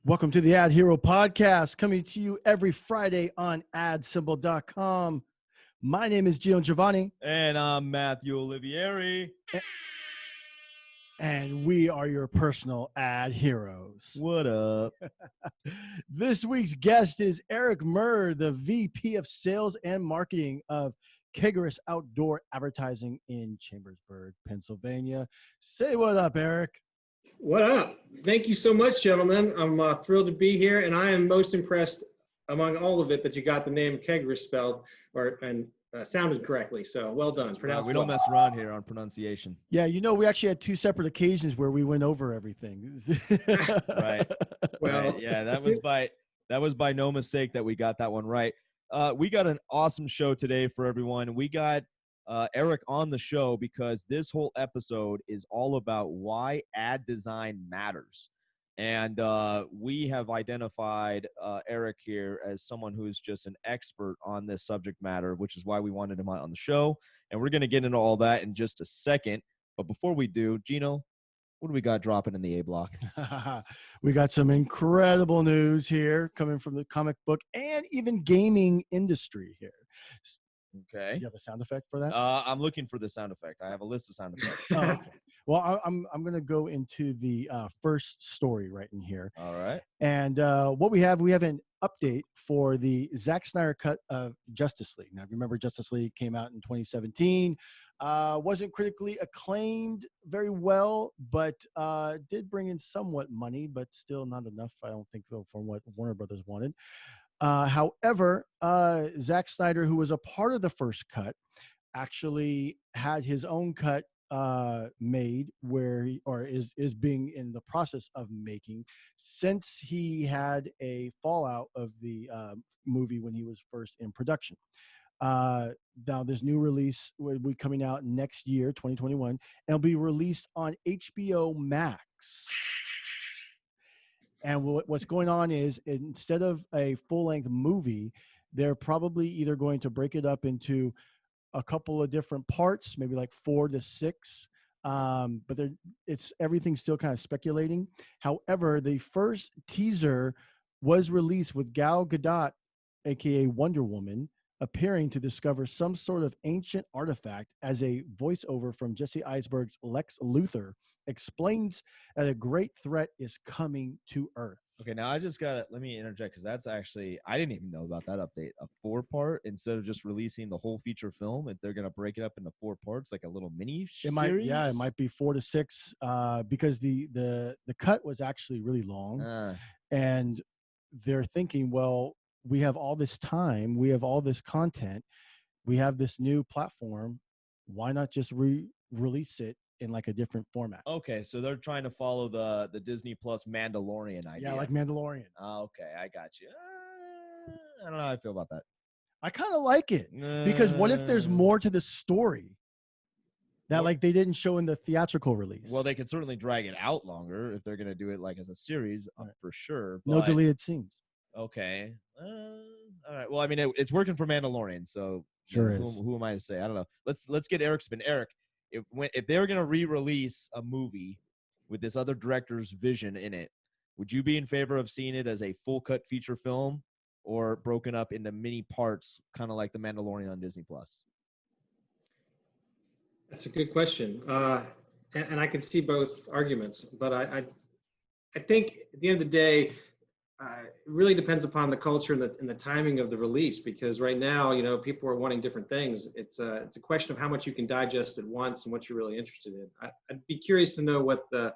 Welcome to the AdHero Podcast, coming to you every Friday on AdSemble.com. My name is Geno Giovanni. And I'm Matthew Olivieri. And we are your personal ad heroes. What up? This week's guest is Eric Murr, the VP of Sales and Marketing of Keaton Outdoor Advertising in Chambersburg, Pennsylvania. Say what up, Eric. What up? Thank you so much, gentlemen. I'm thrilled to be here, and I am most impressed among all of it that you got the name Keaton spelled and sounded correctly. So well done. Right. We don't mess around here on pronunciation. Yeah, you know, we actually had two separate occasions where we went over everything. Right. Well, yeah, that was by no mistake that we got that one right. We got an awesome show today for everyone. We got Eric on the show because this whole episode is all about why ad design matters. And we have identified Eric here as someone who is just an expert on this subject matter, which is why we wanted him on the show. And we're going to get into all that in just a second. But before we do, Geno, what do we got dropping in the A block? We got some incredible news here coming from the comic book and even gaming industry here. Okay. Do you have a sound effect for that? I'm looking for the sound effect. I have a list of sound effects. Oh, okay. Well, I'm going to go into the first story right in here. All right. And what we have an update for the Zack Snyder cut of Justice League. Now, remember Justice League came out in 2017. Wasn't critically acclaimed very well, but did bring in somewhat money, but still not enough, I don't think, from what Warner Brothers wanted. However, Zack Snyder, who was a part of the first cut, actually had his own cut made where is being in the process of making since he had a fallout of the movie when he was first in production. Now this new release will be coming out next year, 2021, and it'll be released on HBO Max. And what's going on is instead of a full-length movie, they're probably either going to break it up into a couple of different parts, maybe like 4 to 6. But everything's still kind of speculating. However, the first teaser was released with Gal Gadot, aka Wonder Woman, appearing to discover some sort of ancient artifact as a voiceover from Jesse Eisenberg's Lex Luthor explains that a great threat is coming to Earth. Okay, now let me interject because that's actually, I didn't even know about that update. A 4-part instead of just releasing the whole feature film, if they're going to break it up into 4 parts, like a little mini series? It might be 4 to 6 because the cut was actually really long. And they're thinking, well, we have all this time, we have all this content, we have this new platform. Why not just release it in like a different format? Okay, so they're trying to follow the Disney Plus Mandalorian idea. Yeah, like Mandalorian. Okay, I got you. I don't know how I feel about that. I kind of like it because what if there's more to the story that like they didn't show in the theatrical release? Well, they could certainly drag it out longer if they're going to do it like as a series, for sure. No deleted scenes. Okay. All right. Well, I mean, it's working for Mandalorian, so sure who am I to say? I don't know. Let's get Eric's spin. Eric, if they were going to re-release a movie with this other director's vision in it, would you be in favor of seeing it as a full-cut feature film or broken up into mini parts, kind of like The Mandalorian on Disney Plus? That's a good question, and I can see both arguments, but I think at the end of the day, it really depends upon the culture and the timing of the release, because right now, you know, people are wanting different things. It's a question of how much you can digest at once and what you're really interested in. I'd be curious to know what the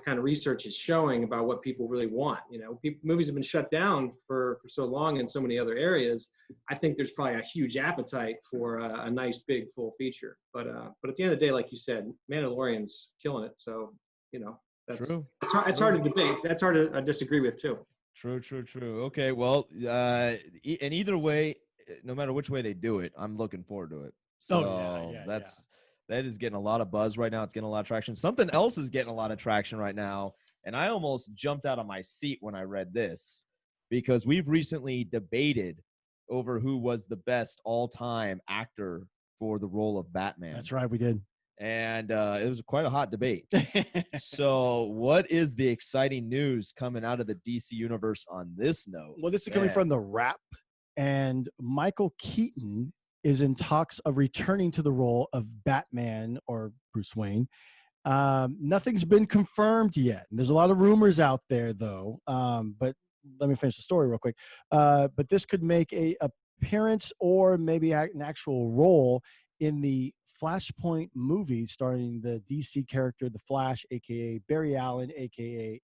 kind of research is showing about what people really want. You know, movies have been shut down for so long in so many other areas. I think there's probably a huge appetite for a nice big full feature. But at the end of the day, like you said, Mandalorian's killing it. So, you know, True. It's hard to debate. That's hard to disagree with too. True. Okay, well, and either way, no matter which way they do it, I'm looking forward to it. So that is getting a lot of buzz right now. It's getting a lot of traction. Something else is getting a lot of traction right now, and I almost jumped out of my seat when I read this because we've recently debated over who was the best all-time actor for the role of Batman. That's right, we did. and it was quite a hot debate. So what is the exciting news coming out of the DC universe on this note? Well, this is coming from The Wrap, and Michael Keaton is in talks of returning to the role of Batman or Bruce Wayne. Nothing's been confirmed yet. There's a lot of rumors out there, though. But let me finish the story real quick. But this could make a appearance or maybe an actual role in the Flashpoint movie starring the DC character The Flash, aka Barry Allen, aka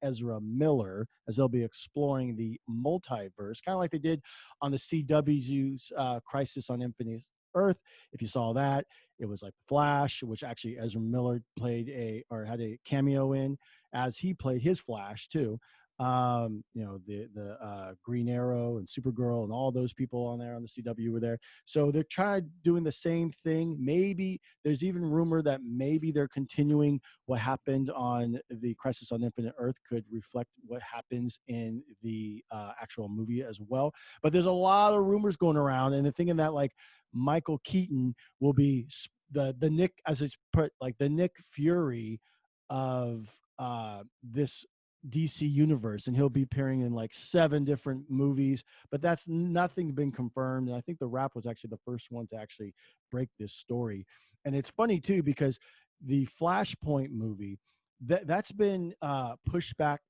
Ezra Miller, as they'll be exploring the multiverse, kind of like they did on the CW's Crisis on Infinite Earth. If you saw that, it was like The Flash, which actually Ezra Miller had a cameo in, as he played his Flash too. The Green Arrow and Supergirl and all those people on there on the CW were there. So they're trying doing the same thing. Maybe there's even rumor that maybe they're continuing what happened on the Crisis on Infinite Earth could reflect what happens in the actual movie as well. But there's a lot of rumors going around, and they're thinking that like Michael Keaton will be the Nick, as it's put, like the Nick Fury of this DC universe, and he'll be appearing in like 7 different movies, but that's nothing been confirmed. And I think The Wrap was actually the first one to actually break this story. And it's funny too, because the Flashpoint movie that's been pushed back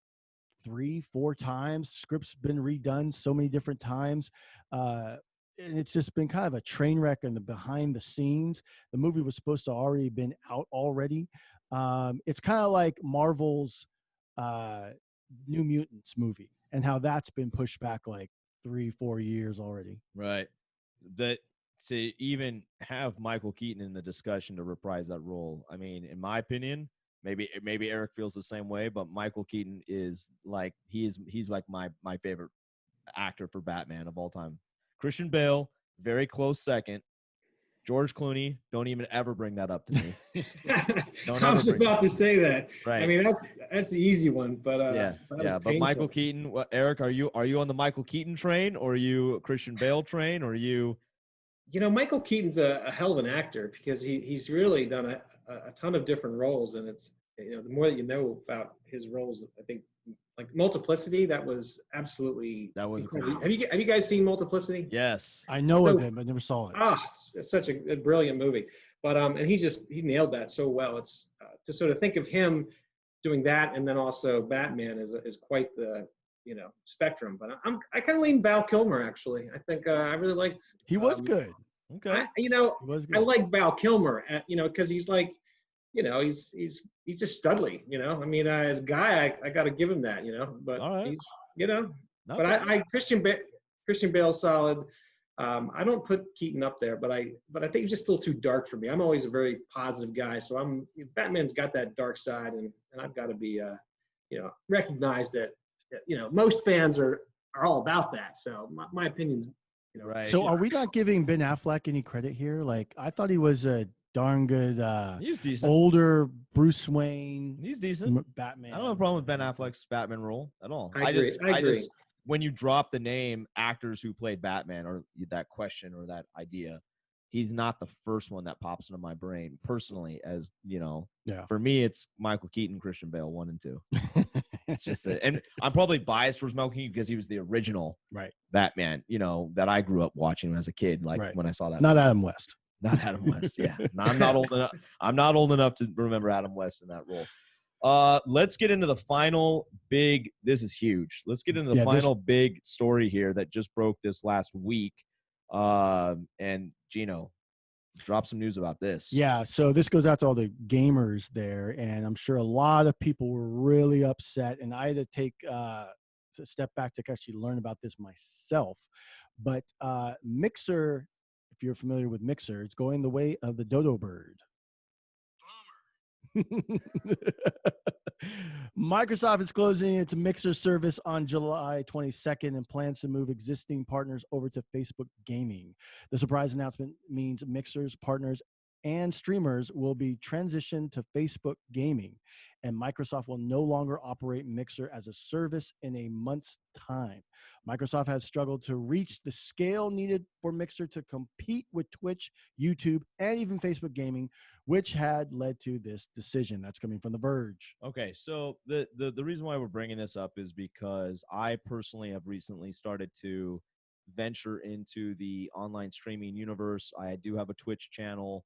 3-4 times. Script's been redone so many different times. And it's just been kind of a train wreck in the behind the scenes. The movie was supposed to already been out already. It's kind of like Marvel's New Mutants movie, and how that's been pushed back like 3-4 years already. Right. That to even have Michael Keaton in the discussion to reprise that role. I mean, in my opinion, maybe Eric feels the same way, but Michael Keaton is like he's like my favorite actor for Batman of all time. Christian Bale, very close second. George Clooney, don't even ever bring that up to me. I was about to say that. Right. I mean, that's the easy one, but but Michael Keaton. Eric, are you on the Michael Keaton train, or are you a Christian Bale train, or are you? You know, Michael Keaton's a hell of an actor, because he's really done a ton of different roles, and it's, you know, the more that you know about his roles, I think, like Multiplicity, that was incredible. Have you guys seen Multiplicity? Yes, I know of him, but never saw it. It's such a brilliant movie. But and he nailed that so well. It's to sort of think of him doing that, and then also Batman is quite the, you know, spectrum. But I kind of lean Val Kilmer, actually. I think I really liked. He was good. Okay. I like Val Kilmer, because he's like, you know, he's just studly, you know. I mean, as a guy, I got to give him that, you know. But right. he's, you know, but Christian Bale's solid. I don't put Keaton up there, but I think he's just a little too dark for me. I'm always a very positive guy, so Batman's got that dark side, and I've got to be, recognize that, you know, most fans are all about that. So my opinion's, you know. Right. So are we not giving Ben Affleck any credit here? Like, I thought he was a darn good he's decent. Older Bruce Wayne. He's decent. Batman. I don't have a problem with Ben Affleck's Batman role at all. I agree. When you drop the name actors who played Batman, or that question or that idea, he's not the first one that pops into my brain personally. As you know, for me, it's Michael Keaton, Christian Bale, 1 and 2. It's just and I'm probably biased towards Michael Keaton because he was the original Batman, you know, that I grew up watching as a kid. Like when I saw that, not Adam West. Not Adam West. Yeah, I'm not old enough. I'm not old enough to remember Adam West in that role. Let's get into the final big. This is huge. Let's get into the final big story here that just broke this last week. And Geno, drop some news about this. Yeah. So this goes out to all the gamers there, and I'm sure a lot of people were really upset. And I had to take a step back to actually learn about this myself. But Mixer. If you're familiar with Mixer, it's going the way of the dodo bird. Microsoft is closing its Mixer service on July 22nd and plans to move existing partners over to Facebook Gaming. The surprise announcement means Mixer's partners and streamers will be transitioned to Facebook Gaming, and Microsoft will no longer operate Mixer as a service in a month's time. Microsoft has struggled to reach the scale needed for Mixer to compete with Twitch, YouTube, and even Facebook Gaming, which had led to this decision. That's coming from The Verge. Okay, so the reason why we're bringing this up is because I personally have recently started to venture into the online streaming universe. I do have a Twitch channel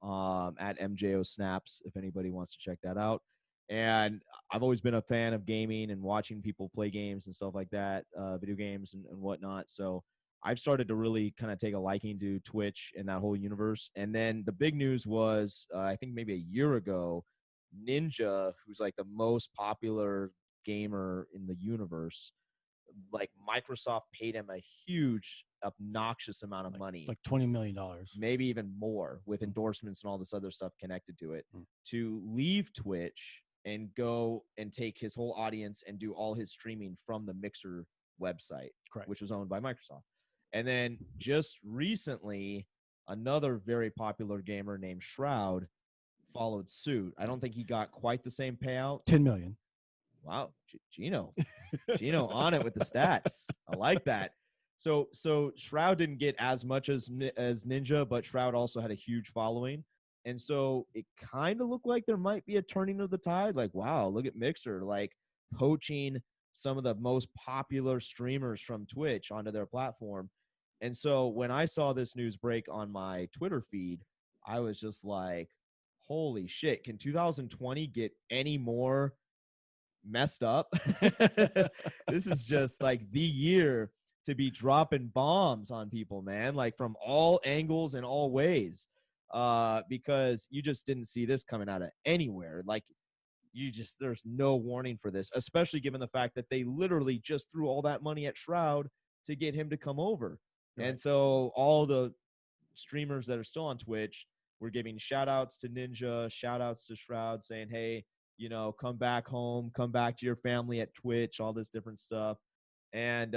at MJO Snaps, if anybody wants to check that out. And I've always been a fan of gaming and watching people play games and stuff like that, video games and whatnot. So I've started to really kind of take a liking to Twitch and that whole universe. And then the big news was, I think maybe a year ago, Ninja, who's like the most popular gamer in the universe, like Microsoft paid him a huge, obnoxious amount of money, like $20 million, maybe even more, with endorsements and all this other stuff connected to it, to leave Twitch and go and take his whole audience and do all his streaming from the Mixer website, correct, which was owned by Microsoft. And then just recently, another very popular gamer named Shroud followed suit. I don't think he got quite the same payout. 10 million. Wow, Geno on it with the stats. I like that. So Shroud didn't get as much as Ninja, but Shroud also had a huge following. And so it kind of looked like there might be a turning of the tide. Like, wow, look at Mixer, like poaching some of the most popular streamers from Twitch onto their platform. And so when I saw this news break on my Twitter feed, I was just like, holy shit, can 2020 get any more messed up? This is just like the year to be dropping bombs on people, man, like from all angles and all ways, because you just didn't see this coming out of anywhere. Like, there's no warning for this, especially given the fact that they literally just threw all that money at Shroud to get him to come over. Right. And so all the streamers that are still on Twitch were giving shout outs to Ninja, shout outs to Shroud, saying, hey, you know, come back home, come back to your family at Twitch, all this different stuff. And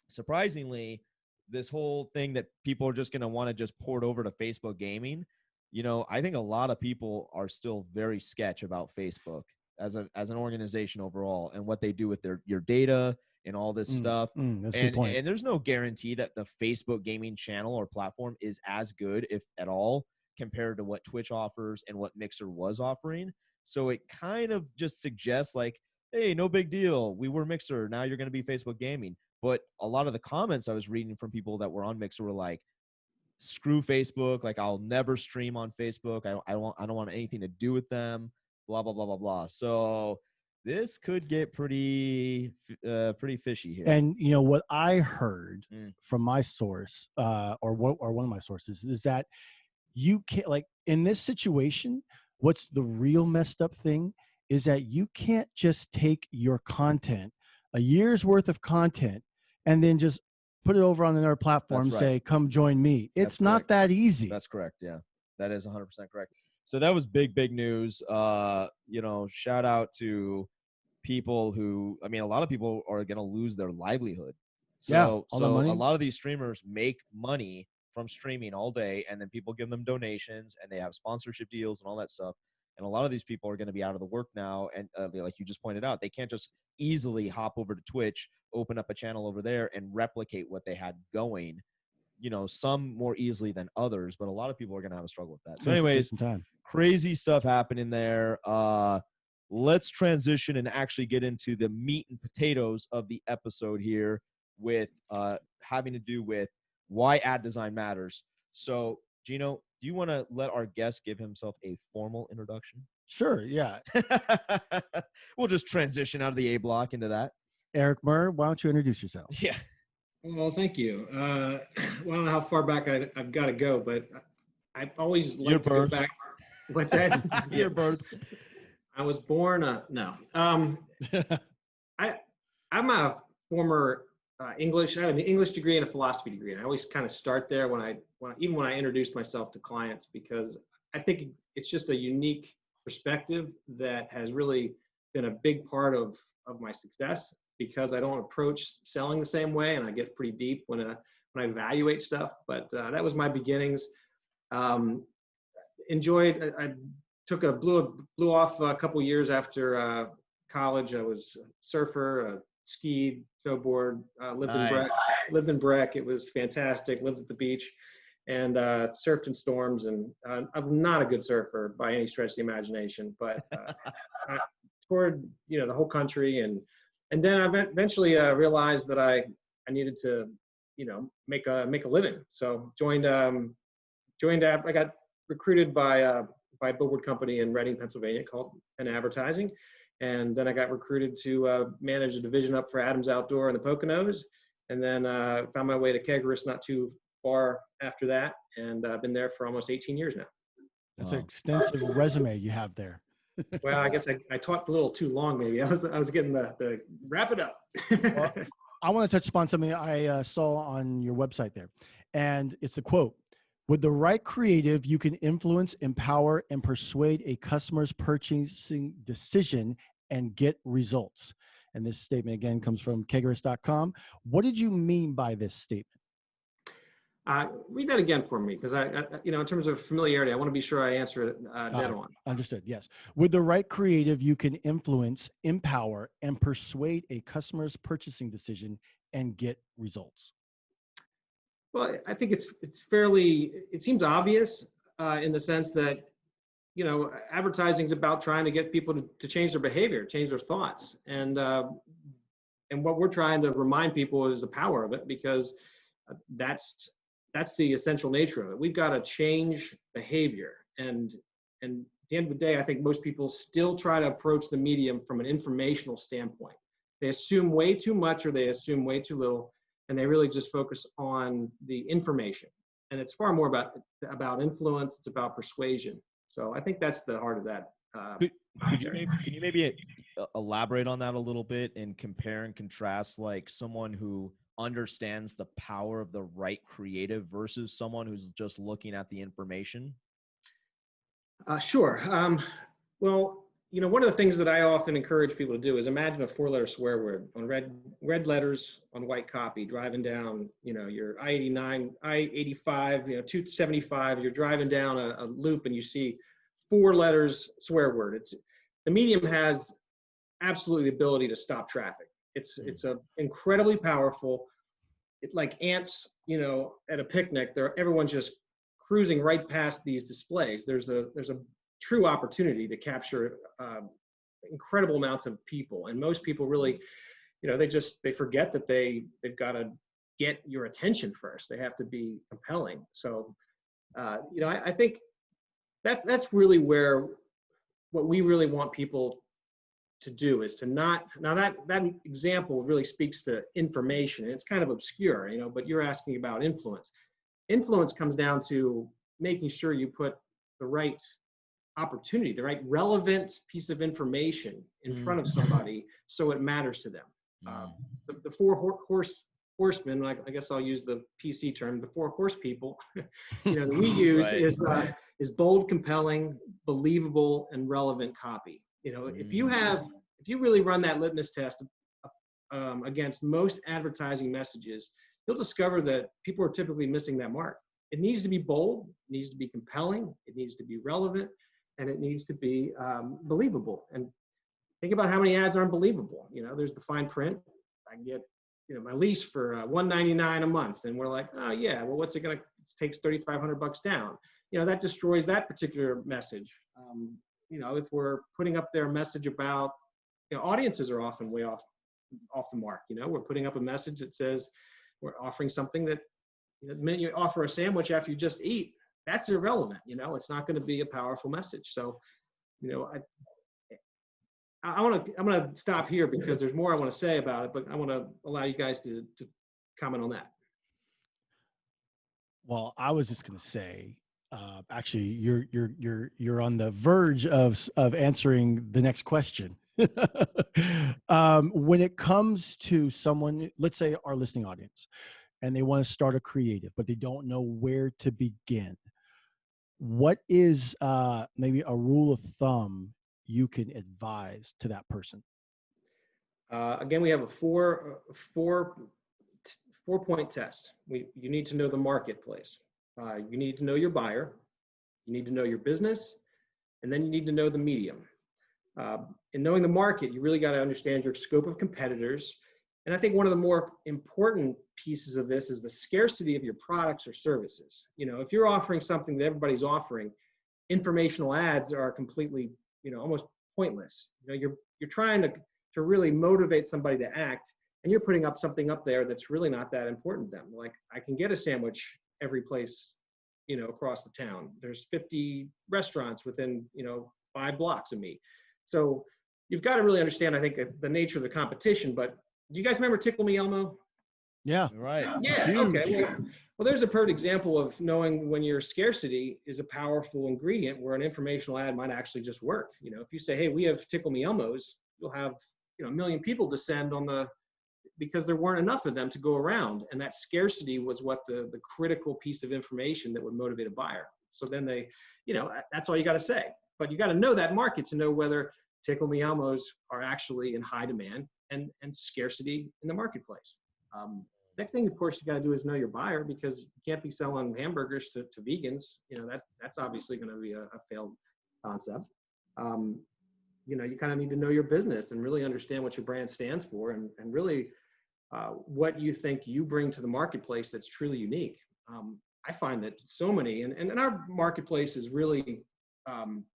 surprisingly, this whole thing that people are just going to want to just port over to Facebook Gaming, you know, I think a lot of people are still very sketch about Facebook as an organization overall and what they do with your data and all this stuff. That's a good point. And there's no guarantee that the Facebook Gaming channel or platform is as good, if at all, compared to what Twitch offers and what Mixer was offering. So it kind of just suggests like, hey, no big deal. We were Mixer. Now you're going to be Facebook Gaming. But a lot of the comments I was reading from people that were on Mixer were like, screw Facebook. Like, I'll never stream on Facebook. I don't want anything to do with them. Blah, blah, blah, blah, blah. So this could get pretty fishy here. And you know what I heard from my source, or one of my sources, is that you can't, like, in this situation, what's the real messed up thing is that you can't just take your content, a year's worth of content, and then just put it over on another platform, That's right. Say, come join me. It's not that easy. That's correct. Yeah, that is 100% correct. So that was big news. You know, shout out to people who, I mean, a lot of people are going to lose their livelihood. So a lot of these streamers make money from streaming all day, and then people give them donations and they have sponsorship deals and all that stuff. And a lot of these people are going to be out of the work now. And like you just pointed out, they can't just easily hop over to Twitch, open up a channel over there and replicate what they had going. You know, some more easily than others, but a lot of people are going to have a struggle with that. So anyways, crazy stuff happening there. Let's transition and actually get into the meat and potatoes of the episode here with having to do with why ad design matters. So, Geno, do you want to let our guest give himself a formal introduction? Sure, yeah. We'll just transition out of the A block into that. Eric Murr, why don't you introduce yourself? Yeah. Well, thank you. Well, I don't know how far back I've got to go, but I've always liked to go back. What's that? Your birth. I was born no. I'm a former English. I have an English degree and a philosophy degree. And I always kind of start there when I introduce myself to clients, because I think it's just a unique perspective that has really been a big part of my success, because I don't approach selling the same way, and I get pretty deep when I evaluate stuff. But that was my beginnings. enjoyed. I took blew off a couple years after college. I was a surfer, skied, snowboard, lived in Breck. It was fantastic. Lived at the beach, and surfed in storms. And I'm not a good surfer by any stretch of the imagination, but I toured, the whole country, and then I eventually realized that I needed to, make a living. So I got recruited by a Billboard company in Reading, Pennsylvania called Penn Advertising. And then I got recruited to manage a division up for Adams Outdoor in the Poconos. And then found my way to Kegaris not too far after that. And I've been there for almost 18 years now. That's an extensive resume you have there. Well, I guess I talked a little too long, maybe. I was getting the wrap it up. Well, I want to touch upon something I saw on your website there. And it's a quote: "With the right creative, you can influence, empower, and persuade a customer's purchasing decision and get results." And this statement again comes from kegaris.com. What did you mean by this statement? Read that again for me, because I in terms of familiarity, I want to be sure I answer it dead on. Understood. Yes. With the right creative, you can influence, empower, and persuade a customer's purchasing decision and get results. Well, I think it seems obvious in the sense that, advertising is about trying to get people to change their behavior, change their thoughts. And what we're trying to remind people is the power of it, because that's the essential nature of it. We've got to change behavior. And at the end of the day, I think most people still try to approach the medium from an informational standpoint. They assume way too much or they assume way too little, and they really just focus on the information. And it's far more about influence. It's about persuasion. So I think that's the heart of that. Can you maybe elaborate on that a little bit and compare and contrast, like someone who understands the power of the right creative versus someone who's just looking at the information? Sure. Well, one of the things that I often encourage people to do is imagine a 4-letter swear word on red letters on white copy, driving down, your I-89, I-85, 275, you're driving down a loop and you see 4 letters swear word. The medium has absolutely the ability to stop traffic. It's a incredibly powerful. It like ants, at a picnic. Everyone's just cruising right past these displays. There's a true opportunity to capture incredible amounts of people, and most people really, they forget that they've got to get your attention first. They have to be compelling. So, I think that's really what we really want people to do is to not. Now that example really speaks to information, and it's kind of obscure, but you're asking about influence. Influence comes down to making sure you put the right opportunity, the right relevant piece of information in front of somebody so it matters to them. The 4 horsemen, I guess I'll use the PC term, the 4 horse people, that we use is bold, compelling, believable, and relevant copy. If you really run that litmus test against most advertising messages, you'll discover that people are typically missing that mark. It needs to be bold, it needs to be compelling, it needs to be relevant, and it needs to be believable. And think about how many ads aren't believable. There's the fine print. I can get, my lease for $199 a month, and we're like, oh yeah, well, what's it gonna? It takes $3,500 down. That destroys that particular message. If we're putting up their message about, audiences are often way off the mark. We're putting up a message that says we're offering something that, the minute you offer a sandwich after you just eat, that's irrelevant. It's not going to be a powerful message. So, I'm going to stop here because there's more I want to say about it, but I want to allow you guys to comment on that. Well, I was just going to say, actually, you're on the verge of answering the next question. When it comes to someone, let's say our listening audience, and they want to start a creative, but they don't know where to begin, what is maybe a rule of thumb you can advise to that person? Again, we have a four-point test. You need to know the marketplace. You need to know your buyer. you need to know your business, and then you need to know the medium. In knowing the market, you really got to understand your scope of competitors. And I think one of the more important pieces of this is the scarcity of your products or services. If you're offering something that everybody's offering, informational ads are completely, almost pointless. You're trying to really motivate somebody to act, and you're putting up something up there that's really not that important to them. Like, I can get a sandwich every place, across the town. There's 50 restaurants within, 5 blocks of me. So you've got to really understand, I think, the nature of the competition. But do you guys remember Tickle Me Elmo? Yeah. Right. Yeah. Huge. Okay. Well, there's a perfect example of knowing when your scarcity is a powerful ingredient where an informational ad might actually just work. If you say, hey, we have Tickle Me Elmos, you'll have, 1 million people descend because there weren't enough of them to go around. And that scarcity was what the critical piece of information that would motivate a buyer. So then they, that's all you got to say. But you got to know that market to know whether Tickle Me Elmos are actually in high demand and scarcity in the marketplace. Next thing, of course, you got to do is know your buyer, because you can't be selling hamburgers to vegans. That's obviously going to be a failed concept. You kind of need to know your business and really understand what your brand stands for, and really what you think you bring to the marketplace that's truly unique. I find that so many, and our marketplace is really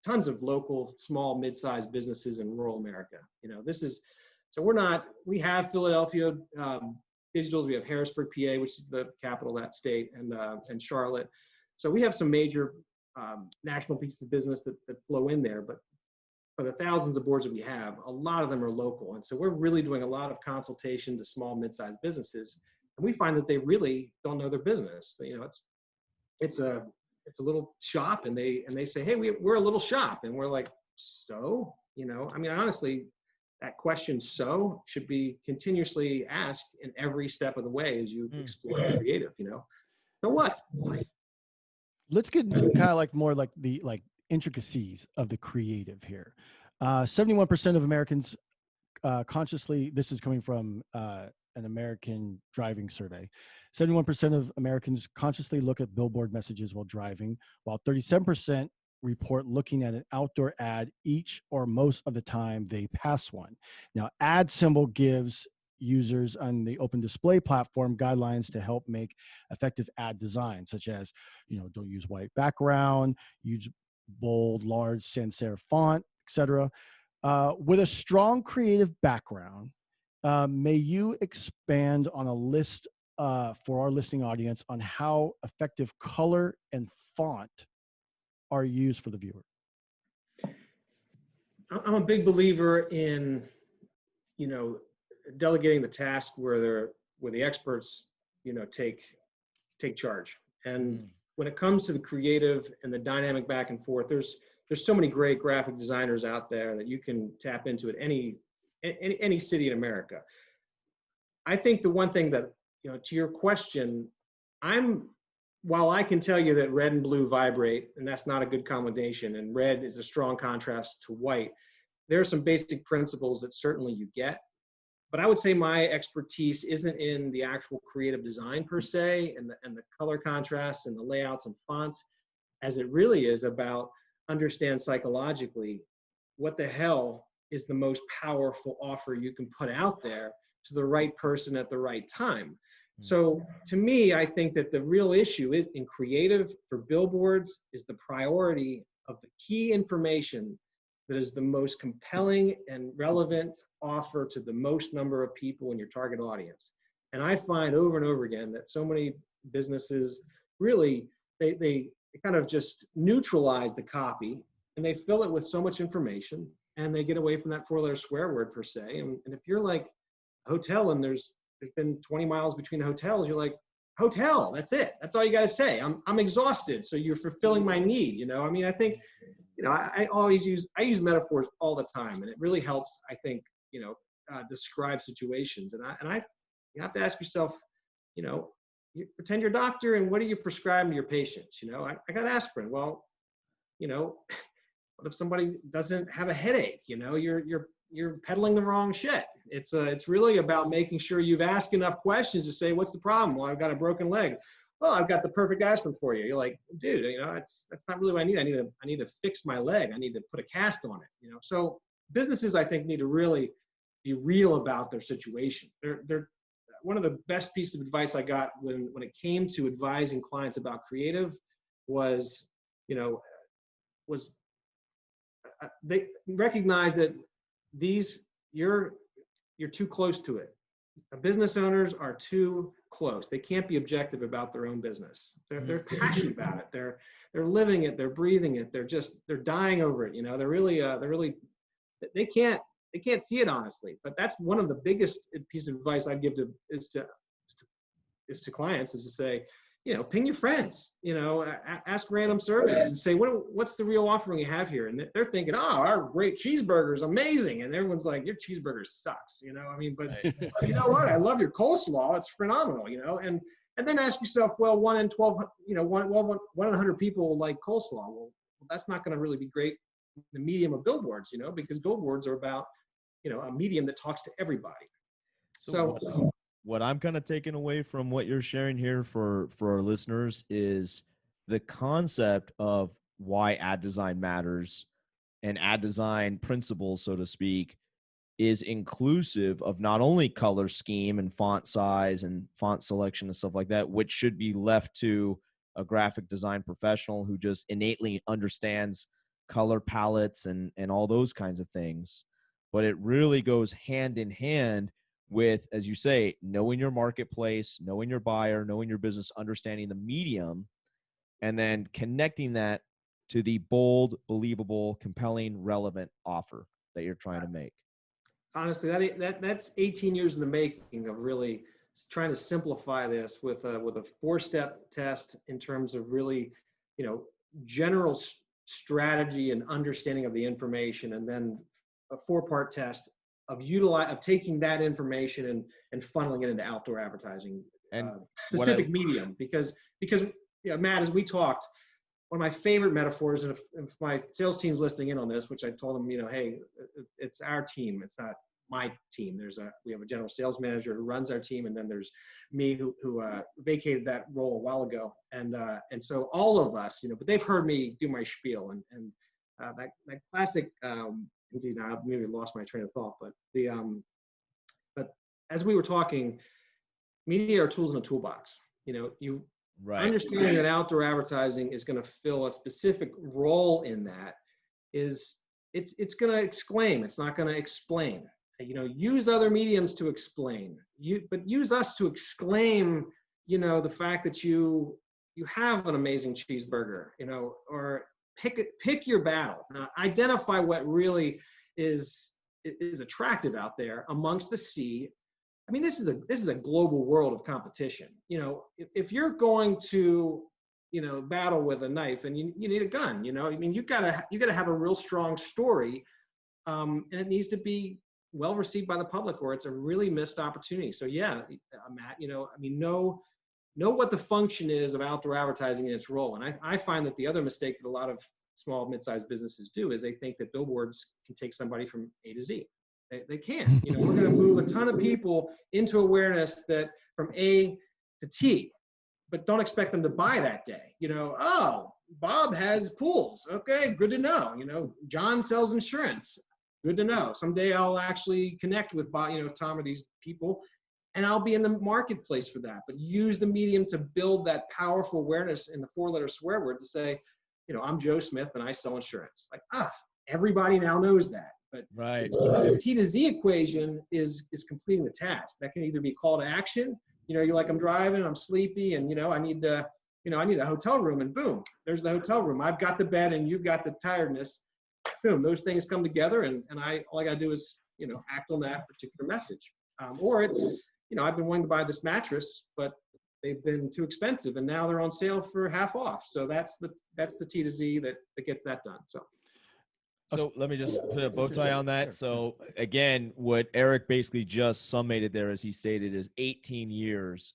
tons of local, small, mid-sized businesses in rural America. We have Philadelphia Digital, we have Harrisburg, PA, which is the capital of that state, and Charlotte. So we have some major national pieces of business that flow in there, but for the thousands of boards that we have, a lot of them are local. And so we're really doing a lot of consultation to small, mid-sized businesses. And we find that they really don't know their business. It's a little shop, and they say, hey, we're a little shop. And we're like, so, honestly, that question "so" should be continuously asked in every step of the way as you explore creative. So what? Let's get into kind of like more like the intricacies of the creative here. 71% of Americans consciously, this is coming from an American driving survey, 71% of Americans consciously look at billboard messages while driving, while 37% report looking at an outdoor ad each or most of the time they pass one. Now, AdSemble gives users on the open display platform guidelines to help make effective ad design, such as, don't use white background, use bold, large sans serif font, etc. With a strong creative background, may you expand on a list for our listening audience on how effective color and font are used for the viewer? I'm a big believer in, delegating the task where the experts, take charge. And when it comes to the creative and the dynamic back and forth, there's so many great graphic designers out there that you can tap into at any city in America. I think the one thing that, to your question, while I can tell you that red and blue vibrate, and that's not a good combination, and red is a strong contrast to white, there are some basic principles that certainly you get. But I would say my expertise isn't in the actual creative design per se, and the color contrasts and the layouts and fonts, as it really is about understand psychologically what the hell is the most powerful offer you can put out there to the right person at the right time. So to me, I think that the real issue is in creative for billboards is the priority of the key information that is the most compelling and relevant offer to the most number of people in your target audience. And I find over and over again that so many businesses really, they kind of just neutralize the copy, and they fill it with so much information, and they get away from that 4-letter swear word per se. And if you're like a hotel and there's been 20 miles between hotels, you're like, hotel, that's it. That's all you got to say. I'm exhausted. So you're fulfilling my need. I think, I use metaphors all the time, and it really helps, I think, describe situations. And you have to ask yourself, you pretend you're a doctor, and what do you prescribe to your patients? I got aspirin. Well, what if somebody doesn't have a headache? You're peddling the wrong shit. It's really about making sure you've asked enough questions to say, what's the problem? Well, I've got a broken leg. "Oh, I've got the perfect aspirin for you." You're like, "Dude, that's not really what I need. I need to fix my leg. I need to put a cast on it." So businesses, I think, need to really be real about their situation. They're one of the best pieces of advice I got when it came to advising clients about creative was, they recognize that you're too close to it. Business owners are too close. They can't be objective about their own business. They're passionate about it. They're living it. They're breathing it. They're dying over it. They can't see it honestly. But that's one of the biggest pieces of advice I'd give to clients is to say, ping your friends, ask random surveys and say, what's the real offering you have here? And they're thinking, oh, our great cheeseburger is amazing. And everyone's like, your cheeseburger sucks, but you know what? I love your coleslaw. It's phenomenal, and then ask yourself, well, 1 in 12, 1 in 100 people will like coleslaw. Well, that's not going to really be great in the medium of billboards, because billboards are about, a medium that talks to everybody. So what I'm kind of taking away from what you're sharing here for our listeners is the concept of why ad design matters and ad design principles, so to speak, is inclusive of not only color scheme and font size and font selection and stuff like that, which should be left to a graphic design professional who just innately understands color palettes and all those kinds of things. But it really goes hand in hand with, as you say, knowing your marketplace, knowing your buyer, knowing your business, understanding the medium, and then connecting that to the bold, believable, compelling, relevant offer that you're trying to make. Honestly, that's 18 years in the making of really trying to simplify this with a 4-step test in terms of really, general strategy and understanding of the information, and then a 4-part test of taking that information and funneling it into outdoor advertising and specific medium. Because Matt, as we talked, one of my favorite metaphors, and if my sales team's listening in on this, which I told them, hey, it's our team, it's not my team. We have a general sales manager who runs our team, and then there's me who vacated that role a while ago, and so all of us, but they've heard me do my spiel, and that classic. Indeed, I maybe lost my train of thought, but as we were talking, media are tools in a toolbox. Understanding that outdoor advertising is going to fill a specific role in that it's going to exclaim. It's not going to explain. Use other mediums to explain. But use us to exclaim. The fact that you have an amazing cheeseburger. Or pick your battle. Identify what really is attractive out there amongst the sea. I mean, this is a global world of competition. If you're going to, battle with a knife and you need a gun, you gotta have a real strong story, and it needs to be well received by the public, or it's a really missed opportunity. So yeah, Matt, know what the function is of outdoor advertising and its role. And I find that the other mistake that a lot of small, mid-sized businesses do is they think that billboards can take somebody from A to Z. They can't. We're going to move a ton of people into awareness that from A to T, but don't expect them to buy that day. Oh, Bob has pools. Okay, good to know. John sells insurance. Good to know. Someday I'll actually connect with Bob, Tom, or these people, and I'll be in the marketplace for that. But use the medium to build that powerful awareness in the 4-letter swear word to say, I'm Joe Smith and I sell insurance. Everybody now knows that. But the T to Z equation is completing the task. That can either be call to action. You're like, I'm driving, I'm sleepy, and I need a hotel room, and boom, there's the hotel room. I've got the bed and you've got the tiredness. Boom, those things come together, and all I gotta do is act on that particular message. Or it's I've been wanting to buy this mattress, but they've been too expensive, and now they're on sale for half off. So that's the T to Z that gets that done. So let me just put a bow tie on that. So again, what Eric basically just summated there, as he stated, is 18 years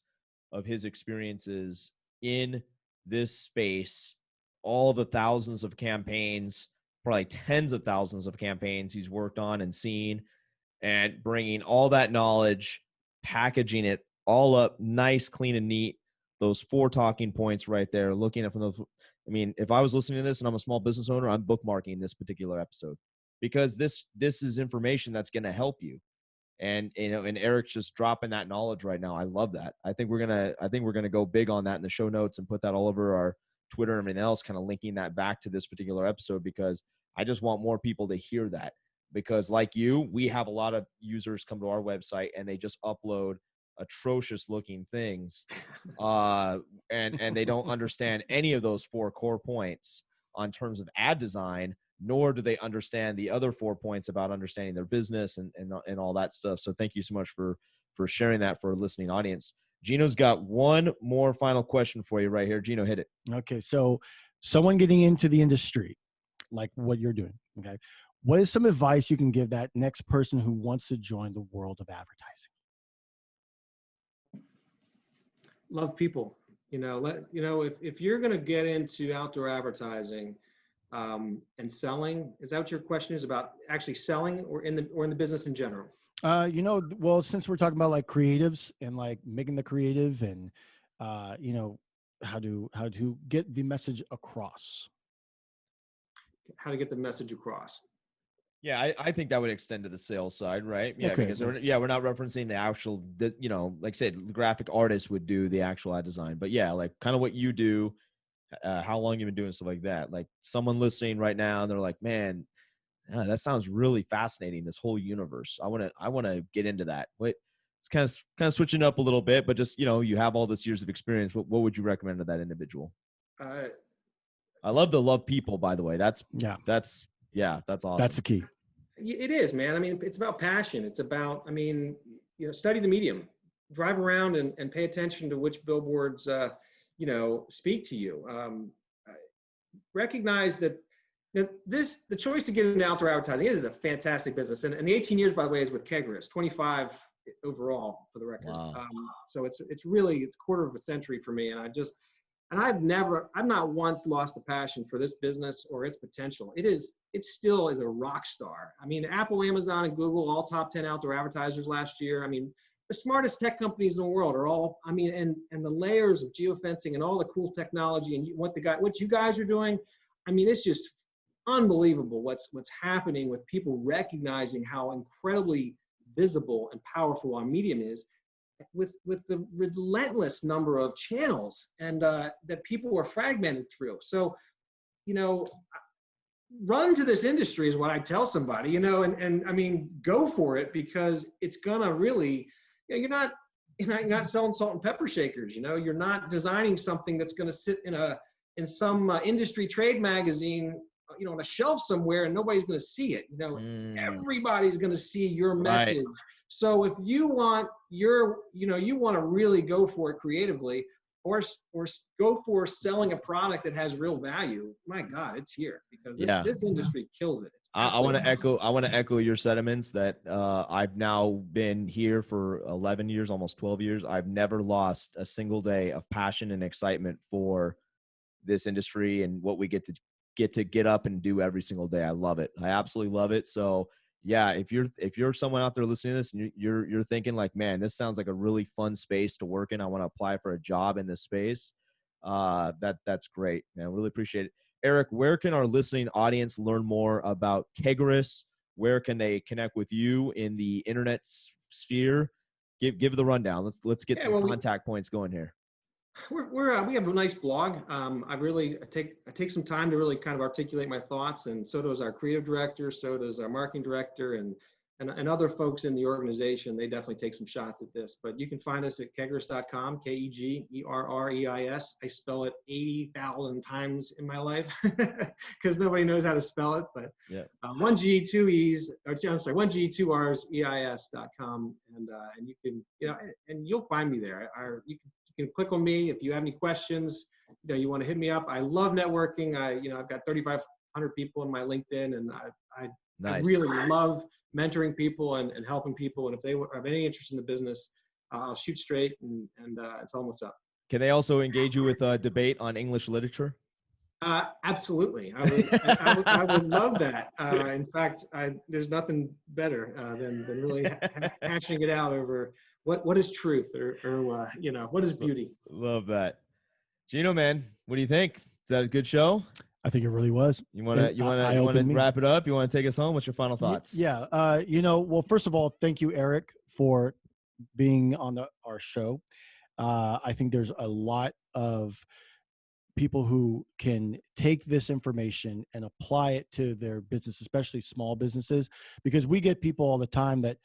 of his experiences in this space, all the thousands of campaigns, probably tens of thousands of campaigns he's worked on and seen, and bringing all that knowledge, packaging it all up nice, clean, and neat those 4 talking points right there, looking at from those. I mean, if I was listening to this and I'm a small business owner, I'm bookmarking this particular episode because this is information that's going to help you. And, and Eric's just dropping that knowledge right now. I love that. I think we're going to go big on that in the show notes and put that all over our Twitter and everything else, kind of linking that back to this particular episode, because I just want more people to hear that. Because like you, we have a lot of users come to our website and they just upload atrocious looking things. And they don't understand any of those 4 core points on terms of ad design, nor do they understand the other 4 points about understanding their business and all that stuff. So thank you so much for sharing that for a listening audience. Geno's got one more final question for you right here. Geno, hit it. Okay. So someone getting into the industry, like what you're doing, okay, what is some advice you can give that next person who wants to join the world of advertising? Love people. If you're going to get into outdoor advertising and selling, is that what your question is about? Actually selling, or in the business in general? Well, since we're talking about like creatives and like making the creative and how to get the message across. How to get the message across. Yeah, I think that would extend to the sales side, right? Yeah, okay. Because we're not referencing the actual, like I said, the graphic artist would do the actual ad design. But yeah, like kind of what you do, how long you've been doing stuff like that. Like someone listening right now, and they're like, man, that sounds really fascinating, this whole universe. I want to get into that. But it's kind of switching up a little bit, but just, you have all this years of experience. What would you recommend to that individual? I love people, by the way. That's awesome. That's the key. It is, man. I mean, it's about passion. It's about, study the medium, drive around and pay attention to which billboards, speak to you. Recognize that the choice to get into outdoor advertising, it is a fantastic business. And the 18 years, by the way, is with Kegris, 25 overall for the record. Wow. So it's quarter of a century for me. And I've not once lost the passion for this business or its potential. It still is a rock star. I mean, Apple, Amazon, and Google, all top 10 outdoor advertisers last year. I mean, the smartest tech companies in the world are all, and the layers of geofencing and all the cool technology and what you guys are doing. I mean, it's just unbelievable what's happening with people recognizing how incredibly visible and powerful our medium is, with the relentless number of channels and that people are fragmented through. So, run to this industry is what I tell somebody, and go for it, because it's gonna really, you're not selling salt and pepper shakers. You're not designing something that's gonna sit in some industry trade magazine, on a shelf somewhere, and nobody's gonna see it. Everybody's gonna see your message. Right. So if you want you want to really go for it creatively, or go for selling a product that has real value, my God, it's here, because this industry kills it. I want to echo your sentiments that I've now been here for 11 years, almost 12 years. I've never lost a single day of passion and excitement for this industry and what we get to get up and do every single day. I love it. I absolutely love it. So yeah, if you're someone out there listening to this and you're thinking like, man, this sounds like a really fun space to work in, I want to apply for a job in this space, that's great, man. Really appreciate it. Eric, where can our listening audience learn more about Kegris? Where can they connect with you in the internet sphere? Give the rundown. Let's get some contact points going here. We have a nice blog. I take some time to really kind of articulate my thoughts, and so does our creative director, so does our marketing director, and other folks in the organization. They definitely take some shots at this. But you can find us at kegris.com, KEGERREIS. I spell it 80,000 times in my life because nobody knows how to spell it. But yeah, 1 G, 2 E's, one G, 2 R's, EIS.com, and you can and you'll find me there. You can click on me if you have any questions. You want to hit me up. I love networking. I've got 3,500 people in my LinkedIn, and I really love mentoring people and helping people. And if they have any interest in the business, I'll shoot straight and tell them what's up. Can they also engage you with a debate on English literature? Absolutely. I would love that. In fact, there's nothing better than really hashing it out over what is truth or what is beauty? Love that. Geno, man, what do you think? Is that a good show? I think it really was. You want to wrap it up? You want to take us home? What's your final thoughts? Yeah. Well, first of all, thank you, Eric, for being on our show. I think there's a lot of people who can take this information and apply it to their business, especially small businesses, because we get people all the time that,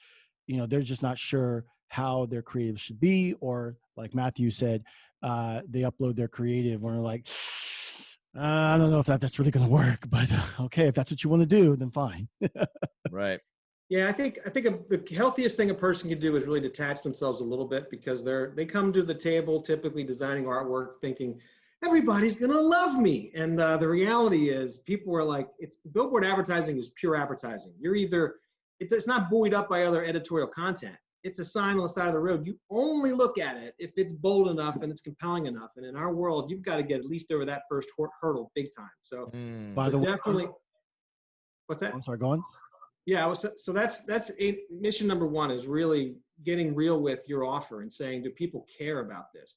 they're just not sure how their creative should be, or like Matthew said, they upload their creative and they're like, I don't know if that's really going to work, but okay, if that's what you want to do, then fine. Right. Yeah, I think the healthiest thing a person can do is really detach themselves a little bit, because they come to the table typically designing artwork thinking everybody's gonna love me, and the reality is people are like, it's Billboard advertising is pure advertising. It's not buoyed up by other editorial content. It's a sign on the side of the road. You only look at it if it's bold enough and it's compelling enough. And in our world, you've got to get at least over that first hurdle big time. So, By the way, definitely. What's that? I'm sorry, go on. Yeah, so that's mission number one, is really getting real with your offer and saying, do people care about this?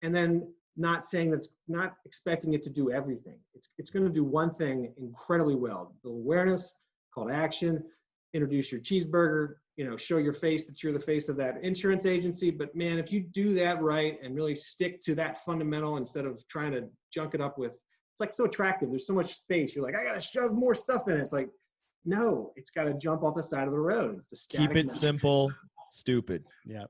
And then not saying not expecting it to do everything. It's going to do one thing incredibly well: build awareness, call to action, introduce your cheeseburger, show your face that you're the face of that insurance agency. But man, if you do that right and really stick to that fundamental instead of trying to junk it up with, it's like so attractive. There's so much space. You're like, I got to shove more stuff in it. It's like, no, it's got to jump off the side of the road. It's a static Keep it message. Simple, stupid. Yeah.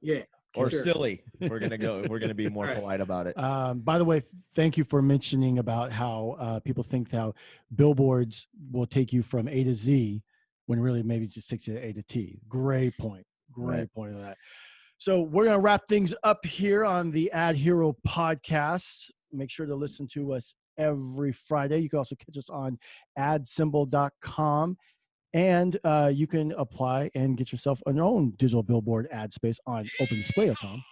Or Sure. silly. We're going to be more polite about it. By the way, thank you for mentioning about how people think how billboards will take you from A to Z, when really maybe it just takes you to A to T. Great point. Great point of that. So we're going to wrap things up here on the AdHero Podcast. Make sure to listen to us every Friday. You can also catch us on AdSemble.com. And you can apply and get yourself an own digital billboard ad space on OpenDisplay.com.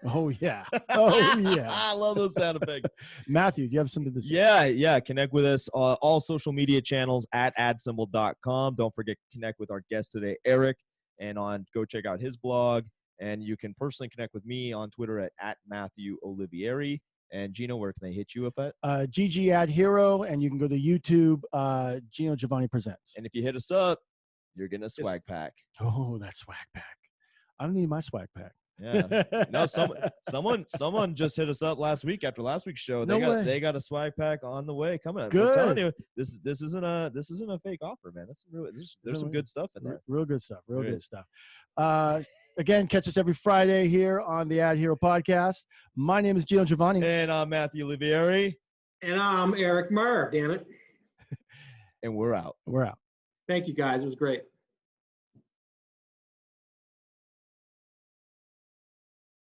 Oh, yeah. Oh, yeah. I love those sound effects. Matthew, do you have something to say? Yeah. Connect with us on all social media channels at AdSemble.com. Don't forget to connect with our guest today, Eric, and go check out his blog. And you can personally connect with me on Twitter at Matthew Olivieri. And Geno, where can they hit you up at? GG AdHero, and you can go to YouTube, Geno Giovanni Presents. And if you hit us up, you're getting a swag pack. Oh, that swag pack. I don't need my swag pack. Yeah. No, someone just hit us up last week after last week's show. They got a swag pack on the way coming up. Good. I'm telling you, this isn't a fake offer, man. There's some good stuff in there. Real good stuff. Good stuff. Again, catch us every Friday here on the AdHero Podcast. My name is Geno Giovanni. And I'm Matthew Olivieri. And I'm Eric Murr, damn it. And we're out. We're out. Thank you, guys. It was great.